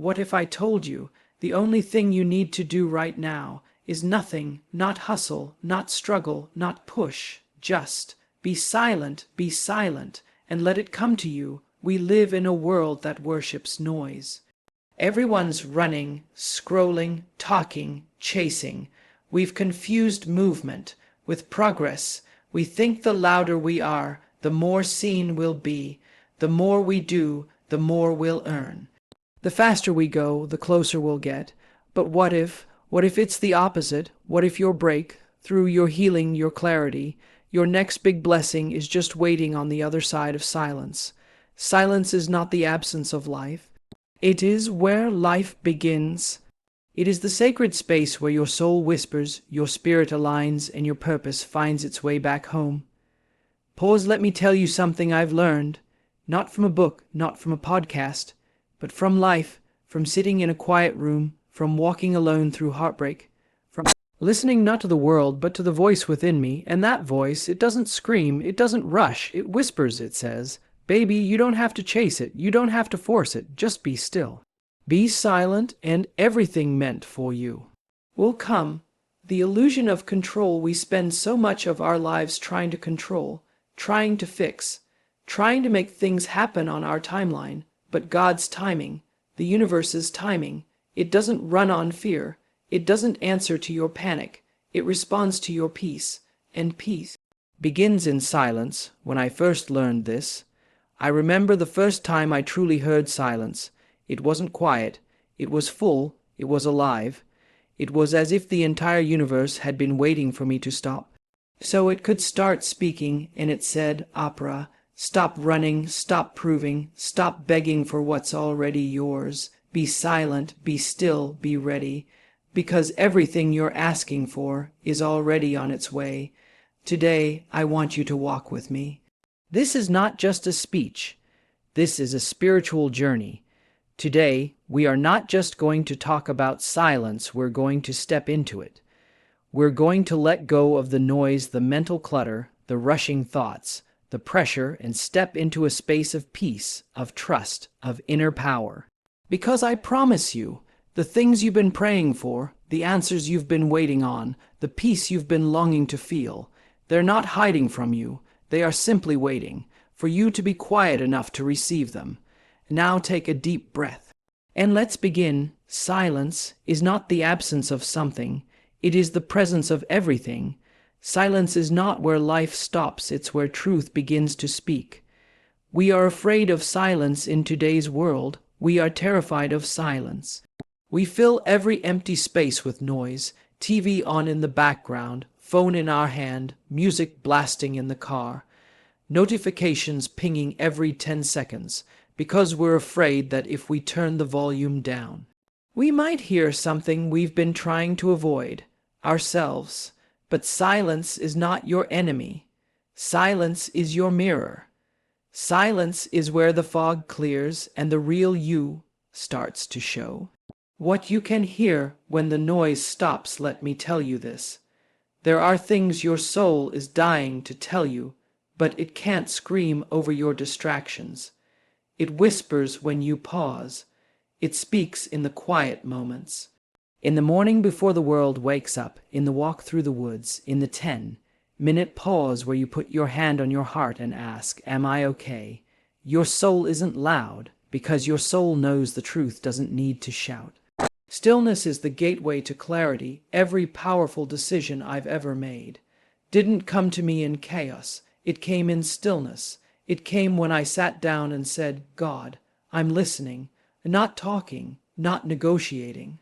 what if I told you the only thing you need to do right now is nothing, not hustle, not struggle, not push, just be silent, and let it come to you. We live in a world that worships noise. Everyone's running, scrolling, talking, chasing. We've confused movement with progress. We think the louder we are, the more seen we'll be. The more we do, the more we'll earn. The faster we go, the closer we'll get. But what if it's the opposite? What if your breakthrough, your healing, your clarity, your next big blessing is just waiting on the other side of silence? Silence is not the absence of life. It is where life begins. It is the sacred space where your soul whispers, your spirit aligns, and your purpose finds its way back home. Pause, let me tell you something I've learned. Not from a book, not from a podcast, but from life, from sitting in a quiet room, from walking alone through heartbreak, from listening not to the world, but to the voice within me. And that voice, it doesn't scream, it doesn't rush, it whispers, it says, "Baby, you don't have to chase it, you don't have to force it, just be still. Be silent, and everything meant for you will come." The illusion of control. We spend so much of our lives trying to control, trying to fix, trying to make things happen on our timeline. But God's timing, the universe's timing, it doesn't run on fear. It doesn't answer to your panic. It responds to your peace, and peace begins in silence. When I first learned this, I remember the first time I truly heard silence. It wasn't quiet. It was full. It was alive. It was as if the entire universe had been waiting for me to stop, so it could start speaking, and it said, "Oprah, stop running, stop proving, stop begging for what's already yours. Be silent, be still, be ready, because everything you're asking for is already on its way. Today, I want you to walk with me." This is not just a speech. This is a spiritual journey. Today, we are not just going to talk about silence, we're going to step into it. We're going to let go of the noise, the mental clutter, the rushing thoughts, the pressure, and step into a space of peace, of trust, of inner power. Because I promise you, the things you've been praying for, the answers you've been waiting on, the peace you've been longing to feel, they're not hiding from you. They are simply waiting for you to be quiet enough to receive them. Now take a deep breath. And let's begin. Silence is not the absence of something. It is the presence of everything. Silence is not where life stops. It's where truth begins to speak. We are afraid of silence in today's world. We are terrified of silence. We fill every empty space with noise, TV on in the background, phone in our hand, music blasting in the car, notifications pinging every 10 seconds, because we're afraid that if we turn the volume down, we might hear something we've been trying to avoid, ourselves. But silence is not your enemy. Silence is your mirror. Silence is where the fog clears and the real you starts to show. What you can hear when the noise stops, let me tell you this. There are things your soul is dying to tell you, but it can't scream over your distractions. It whispers when you pause. It speaks in the quiet moments. In the morning before the world wakes up, in the walk through the woods, in the 10-minute pause where you put your hand on your heart and ask, "Am I okay?" Your soul isn't loud, because your soul knows the truth doesn't need to shout. Stillness is the gateway to clarity. Every powerful decision I've ever made didn't come to me in chaos. It came in stillness. It came when I sat down and said, "God, I'm listening," not talking, not negotiating,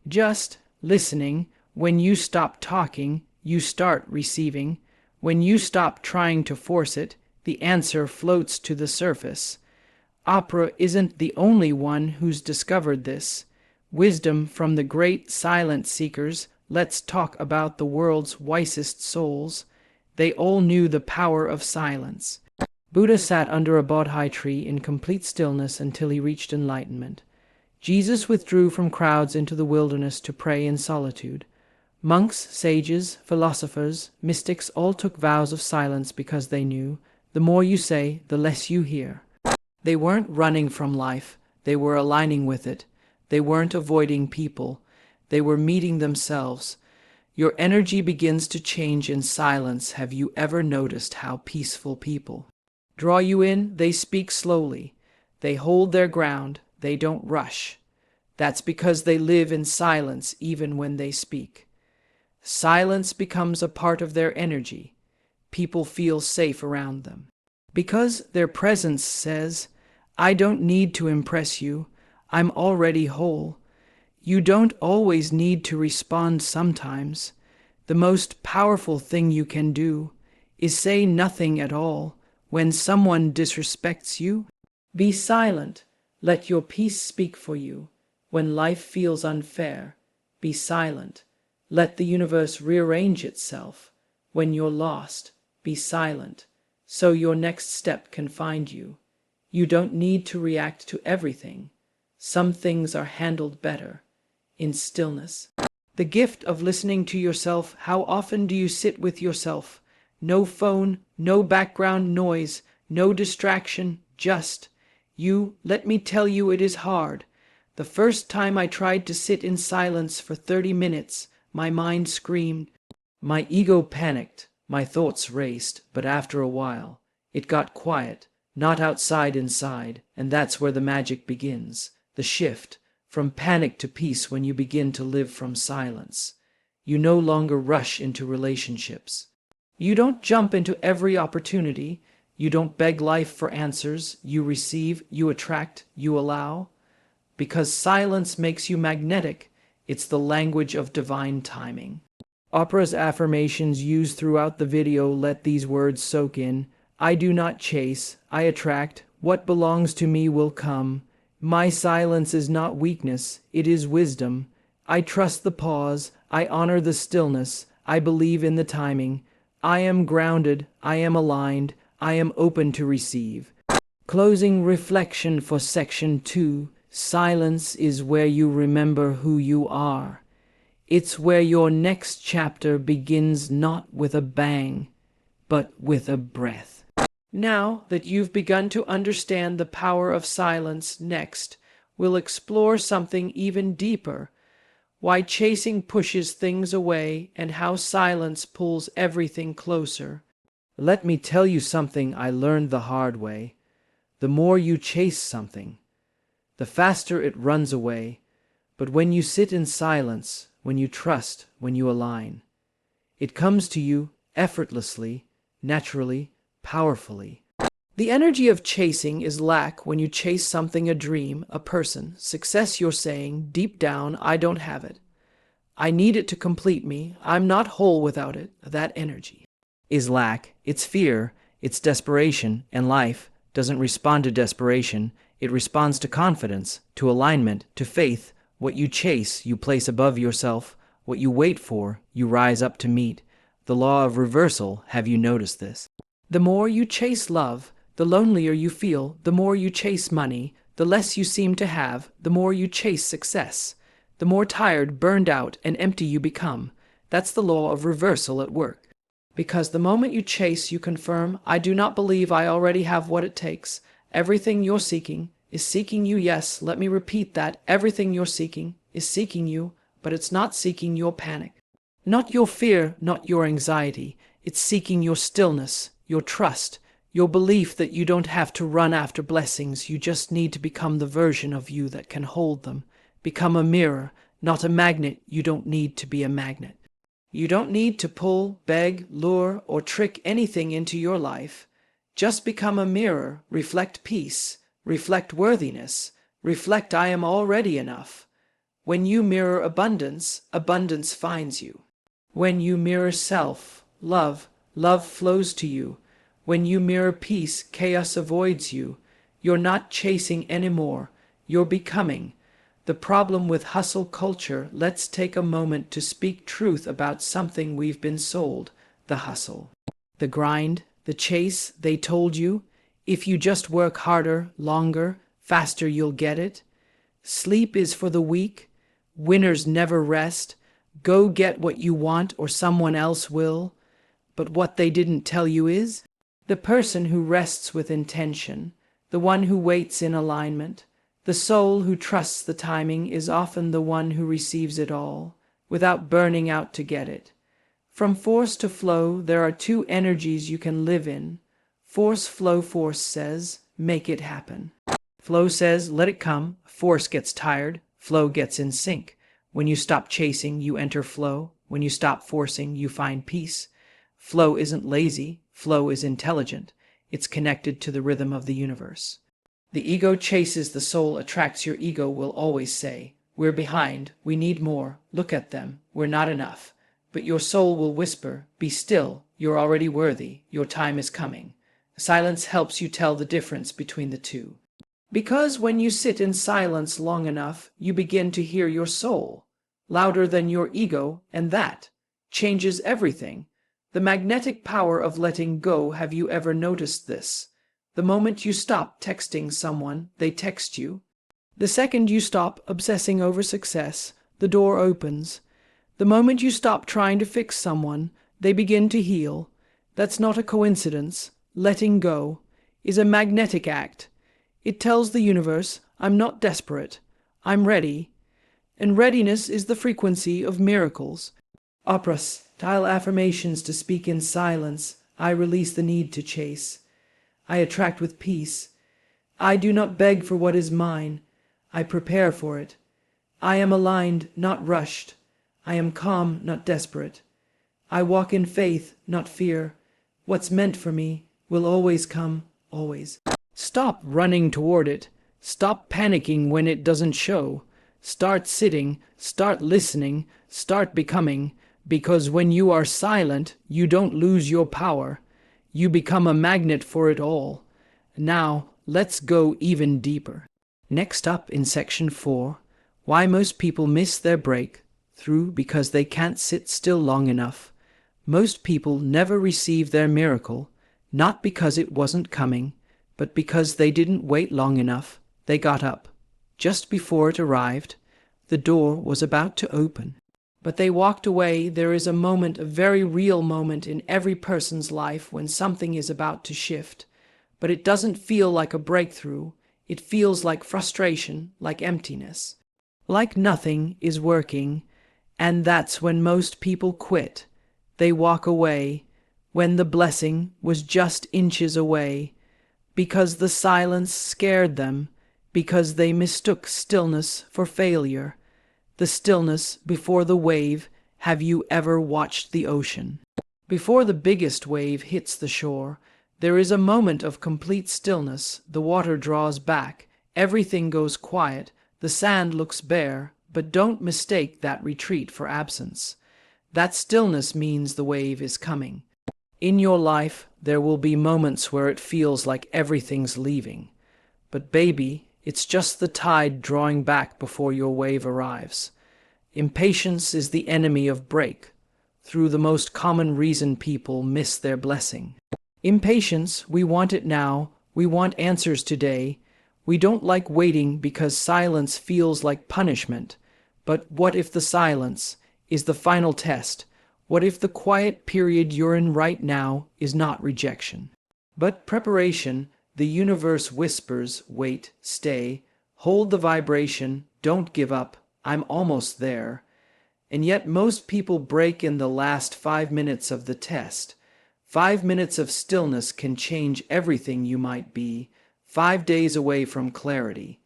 just listening. When you stop talking, you start receiving. When you stop trying to force it, the answer floats to the surface. Oprah isn't the only one who's discovered this. Wisdom from the great silent seekers. Let's talk about the world's wisest souls. They all knew the power of silence. Buddha sat under a bodhi tree in complete stillness until he reached enlightenment. Jesus withdrew from crowds into the wilderness to pray in solitude. Monks, sages, philosophers, mystics all took vows of silence because they knew, the more you say, the less you hear. They weren't running from life, they were aligning with it. They weren't avoiding people. They were meeting themselves. Your energy begins to change in silence. Have you ever noticed how peaceful people draw you in? They speak slowly. They hold their ground. They don't rush. That's because they live in silence even when they speak. Silence becomes a part of their energy. People feel safe around them. Because their presence says, I don't need to impress you. I'm already whole. You don't always need to respond sometimes. The most powerful thing you can do is say nothing at all when someone disrespects you. Be silent. Let your peace speak for you. When life feels unfair, be silent. Let the universe rearrange itself. When you're lost, be silent, so your next step can find you. You don't need to react to everything. Some things are handled better in stillness. The gift of listening to yourself. How often do you sit with yourself? No phone, no background noise, no distraction, just you. Let me tell you, it is hard. The first time I tried to sit in silence for 30 minutes, my mind screamed. My ego panicked. My thoughts raced. But after a while, it got quiet, not outside, inside. And that's where the magic begins. The shift from panic to peace. When you begin to live from silence, you no longer rush into relationships. You don't jump into every opportunity. You don't beg life for answers. You receive, you attract, you allow. Because silence makes you magnetic. It's the language of divine timing. Oprah's affirmations used throughout the video. Let these words soak in. I do not chase, I attract. What belongs to me will come. My silence is not weakness, it is wisdom. I trust the pause, I honor the stillness, I believe in the timing. I am grounded, I am aligned, I am open to receive. Closing reflection for section 2. Silence is where you remember who you are. It's where your next chapter begins, not with a bang, but with a breath. Now that you've begun to understand the power of silence, next, we'll explore something even deeper. Why chasing pushes things away and how silence pulls everything closer. Let me tell you something I learned the hard way. The more you chase something, the faster it runs away. But when you sit in silence, when you trust, when you align, it comes to you effortlessly, naturally, powerfully. The energy of chasing is lack. When you chase something, a dream, a person, success, you're saying, deep down, I don't have it. I need it to complete me. I'm not whole without it. That energy is lack. It's fear. It's desperation. And life doesn't respond to desperation. It responds to confidence, to alignment, to faith. What you chase, you place above yourself. What you wait for, you rise up to meet. The law of reversal, have you noticed this? The more you chase love, the lonelier you feel. The more you chase money, the less you seem to have. The more you chase success, the more tired, burned out, and empty you become. That's the law of reversal at work. Because the moment you chase, you confirm, I do not believe I already have what it takes. Everything you're seeking is seeking you. Yes, let me repeat that. Everything you're seeking is seeking you, but it's not seeking your panic. Not your fear, not your anxiety. It's seeking your stillness, your trust, your belief that you don't have to run after blessings. You just need to become the version of you that can hold them. Become a mirror, not a magnet. You don't need to be a magnet. You don't need to pull, beg, lure, or trick anything into your life. Just become a mirror. Reflect peace. Reflect worthiness. Reflect I am already enough. When you mirror abundance, abundance finds you. When you mirror self, love, love flows to you. When you mirror peace, chaos avoids you. You're not chasing anymore. You're becoming. The problem with hustle culture, let's take a moment to speak truth about something we've been sold. The hustle, the grind, the chase. They told you, if you just work harder, longer, faster, you'll get it. Sleep is for the weak. Winners never rest. Go get what you want or someone else will. But what they didn't tell you is, the person who rests with intention, the one who waits in alignment, The soul who trusts the timing is often the one who receives it all, without burning out to get it. From force to flow, there are two energies you can live in. Force says, make it happen. Flow says, let it come. Force gets tired. Flow gets in sync. When you stop chasing, you enter flow. When you stop forcing, you find peace. Flow isn't lazy. Flow is intelligent. It's connected to the rhythm of the universe. The ego chases, the soul attracts. Your ego will always say, we're behind, we need more, look at them, we're not enough. But your soul will whisper, be still, you're already worthy, your time is coming. Silence helps you tell the difference between the two. Because when you sit in silence long enough, you begin to hear your soul, louder than your ego, and that changes everything. The magnetic power of letting go. Have you ever noticed this? The moment you stop texting someone, they text you. The second you stop obsessing over success, the door opens. The moment you stop trying to fix someone, they begin to heal. That's not a coincidence. Letting go is a magnetic act. It tells the universe, I'm not desperate, I'm ready. And readiness is the frequency of miracles. Oprah-Style affirmations to speak in silence. I release the need to chase. I attract with peace. I do not beg for what is mine. I prepare for it. I am aligned, not rushed. I am calm, not desperate. I walk in faith, not fear. What's meant for me will always come, always. Stop running toward it. Stop panicking when it doesn't show. Start sitting, start listening, start becoming, because when you are silent, you don't lose your power. You become a magnet for it all. Now, let's go even deeper. Next up in section 4, why most people miss their breakthrough because they can't sit still long enough. Most people never receive their miracle, not because it wasn't coming, but because they didn't wait long enough. They got up. Just before it arrived, the door was about to open. But they walked away. There is a moment, a very real moment in every person's life when something is about to shift. But it doesn't feel like a breakthrough. It feels like frustration, like emptiness. Like nothing is working. And that's when most people quit. They walk away when the blessing was just inches away. Because the silence scared them. Because they mistook stillness for failure. The stillness before the wave. Have you ever watched the ocean? Before the biggest wave hits the shore, there is a moment of complete stillness. The water draws back. Everything goes quiet. The sand looks bare. But don't mistake that retreat for absence. That stillness means the wave is coming. In your life, there will be moments where it feels like everything's leaving. But baby, it's just the tide drawing back before your wave arrives. Impatience is the enemy of break. Through the most common reason people miss their blessing. Impatience, we want it now. We want answers today. We don't like waiting because silence feels like punishment. But what if the silence is the final test? What if the quiet period you're in right now is not rejection, but preparation? The universe whispers, wait, stay, hold the vibration, don't give up, I'm almost there. And yet most people break in the last 5 minutes of the test. 5 minutes of stillness can change everything you might be. 5 days away from clarity.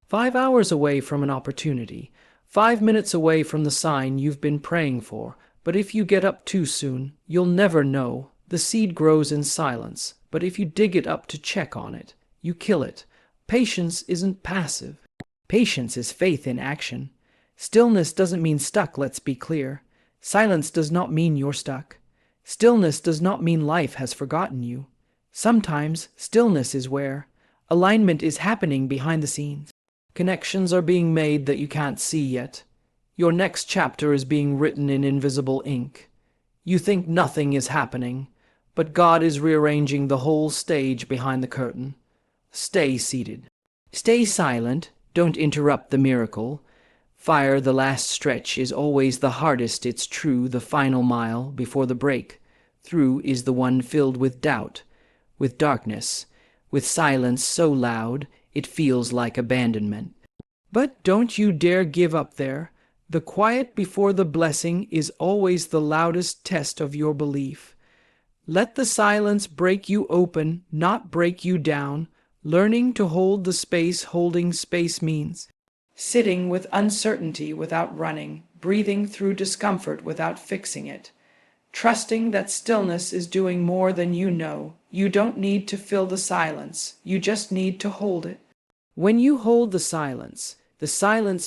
5 hours away from an opportunity. 5 minutes away from the sign you've been praying for. But if you get up too soon, you'll never know. The seed grows in silence, but if you dig it up to check on it, you kill it. Patience isn't passive. Patience is faith in action. Stillness doesn't mean stuck, let's be clear. Silence does not mean you're stuck. Stillness does not mean life has forgotten you. Sometimes stillness is where alignment is happening behind the scenes. Connections are being made that you can't see yet. Your next chapter is being written in invisible ink. You think nothing is happening, but God is rearranging the whole stage behind the curtain. Stay seated. Stay silent. Don't interrupt the miracle. Fire, the last stretch, is always the hardest. It's true, the final mile before the break through is the one filled with doubt, with darkness, with silence so loud it feels like abandonment. But don't you dare give up there. The quiet before the blessing is always the loudest test of your belief. Let the silence break you open, not break you down. Learning to hold the space holding space means sitting with uncertainty without running, breathing through discomfort without fixing it. Trusting that stillness is doing more than you know. You don't need to fill the silence, you just need to hold it. When you hold the silence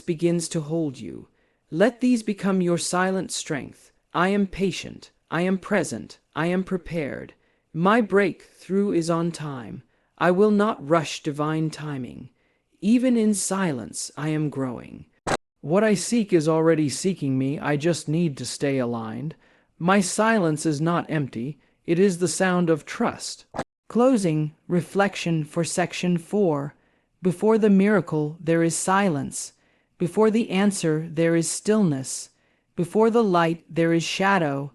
begins to hold you. Let these become your silent strength. I am patient, I am present, I am prepared. My breakthrough is on time. I will not rush divine timing. Even in silence, I am growing. What I seek is already seeking me, I just need to stay aligned. My silence is not empty, it is the sound of trust. Closing reflection for section 4. Before the miracle, there is silence. Before the answer, there is stillness. Before the light, there is shadow.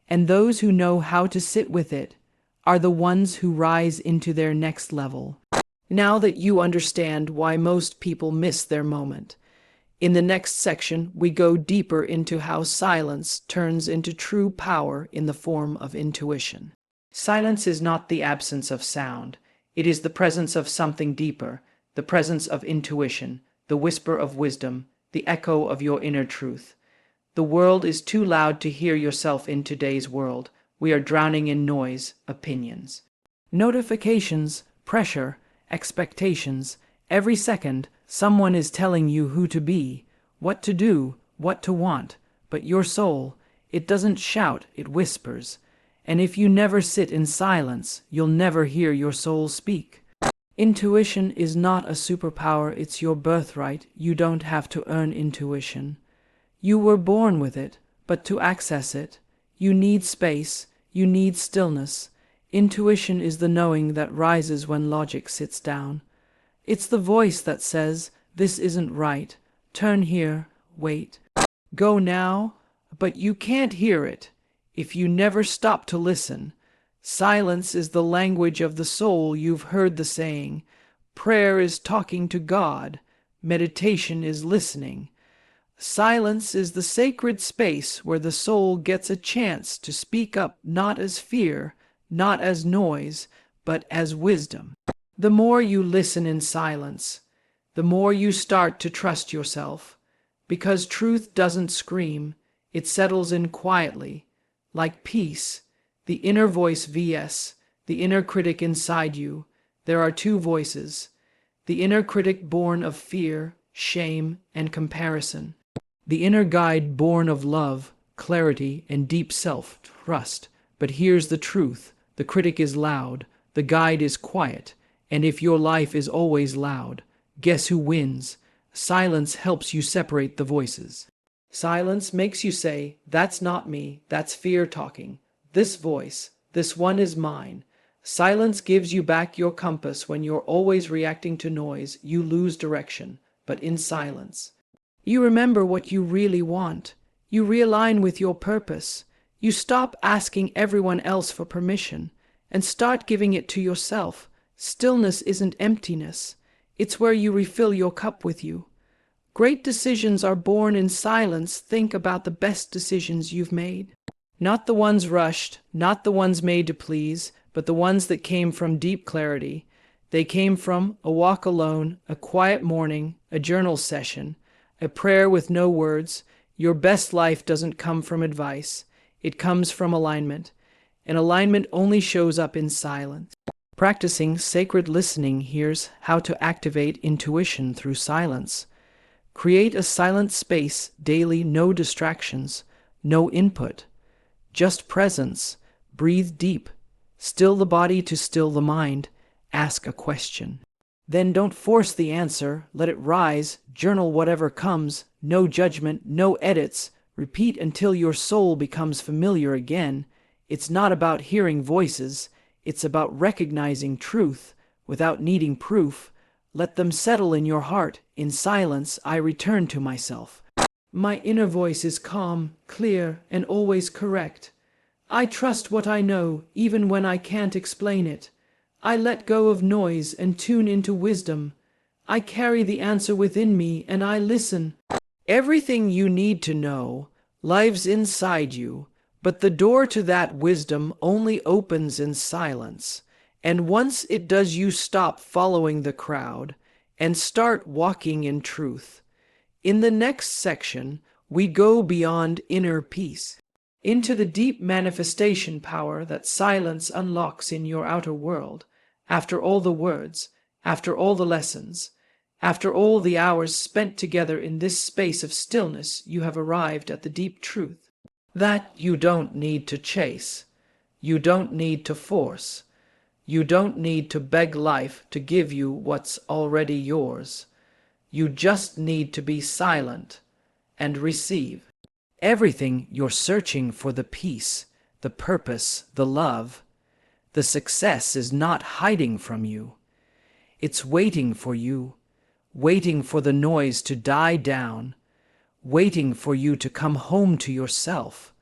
And those who know how to sit with it are the ones who rise into their next level. Now that you understand why most people miss their moment, in the next section, we go deeper into how silence turns into true power in the form of intuition. Silence is not the absence of sound. It is the presence of something deeper, the presence of intuition, the whisper of wisdom, the echo of your inner truth. The world is too loud to hear yourself in today's world. We are drowning in noise, opinions, notifications, pressure, expectations. Every second, someone is telling you who to be, what to do, what to want. But your soul, it doesn't shout, it whispers. And if you never sit in silence, you'll never hear your soul speak. Intuition is not a superpower, it's your birthright. You don't have to earn intuition. You were born with it, but to access it, you need space, you need stillness. Intuition is the knowing that rises when logic sits down. It's the voice that says, this isn't right, turn here, wait, go now, but you can't hear it if you never stop to listen. Silence is the language of the soul. You've heard the saying, prayer is talking to God, meditation is listening. Silence is the sacred space where the soul gets a chance to speak up, not as fear, not as noise, but as wisdom. The more you listen in silence, the more you start to trust yourself, because truth doesn't scream, it settles in quietly, like peace, the inner voice vs. the inner critic inside you. There are two voices, the inner critic born of fear, shame, and comparison, the inner guide born of love, clarity, and deep self-trust. But here's the truth, the critic is loud, the guide is quiet, and if your life is always loud, guess who wins? Silence helps you separate the voices. Silence makes you say, that's not me, that's fear talking. This voice, this one is mine. Silence gives you back your compass. When you're always reacting to noise, you lose direction. But in silence, you remember what you really want. You realign with your purpose. You stop asking everyone else for permission and start giving it to yourself. Stillness isn't emptiness. It's where you refill your cup with you. Great decisions are born in silence. Think about the best decisions you've made. Not the ones rushed, not the ones made to please, but the ones that came from deep clarity. They came from a walk alone, a quiet morning, a journal session, a prayer with no words. Your best life doesn't come from advice. It comes from alignment. And alignment only shows up in silence. Practicing sacred listening, here's how to activate intuition through silence. Create a silent space daily, no distractions, no input, just presence. Breathe deep. Still the body to still the mind. Ask a question. Then don't force the answer. Let it rise. Journal whatever comes. No judgment, no edits. Repeat until your soul becomes familiar again. It's not about hearing voices. It's about recognizing truth without needing proof. Let them settle in your heart. In silence, I return to myself. My inner voice is calm, clear, and always correct. I trust what I know, even when I can't explain it. I let go of noise and tune into wisdom. I carry the answer within me and I listen. Everything you need to know lives inside you, but the door to that wisdom only opens in silence. And once it does, you stop following the crowd and start walking in truth. In the next section, we go beyond inner peace into the deep manifestation power that silence unlocks in your outer world. After all the words, after all the lessons, after all the hours spent together in this space of stillness, you have arrived at the deep truth that you don't need to chase, you don't need to force, you don't need to beg life to give you what's already yours. You just need to be silent and receive. Everything you're searching for, the peace, the purpose, the love, the success, is not hiding from you. It's waiting for you, waiting for the noise to die down, waiting for you to come home to yourself.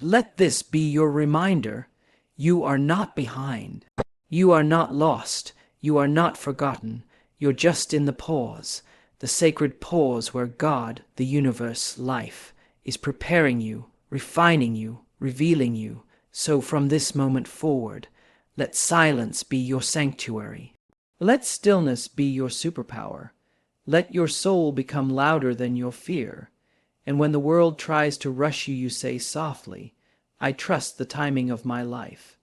Let this be your reminder. You are not behind. You are not lost. You are not forgotten. You're just in the pause, the sacred pause where God, the universe, life, is preparing you, refining you, revealing you. So from this moment forward, let silence be your sanctuary. Let stillness be your superpower. Let your soul become louder than your fear. And when the world tries to rush you, you say softly, I trust the timing of my life.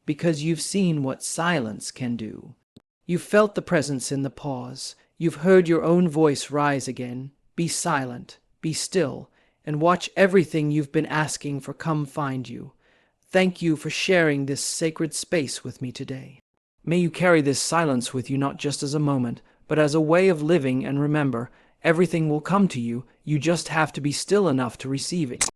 Because you've seen what silence can do. You've felt the presence in the pause. You've heard your own voice rise again. Be silent, be still, and watch everything you've been asking for come find you. Thank you for sharing this sacred space with me today. May you carry this silence with you not just as a moment, but as a way of living, and remember, everything will come to you. You just have to be still enough to receive it.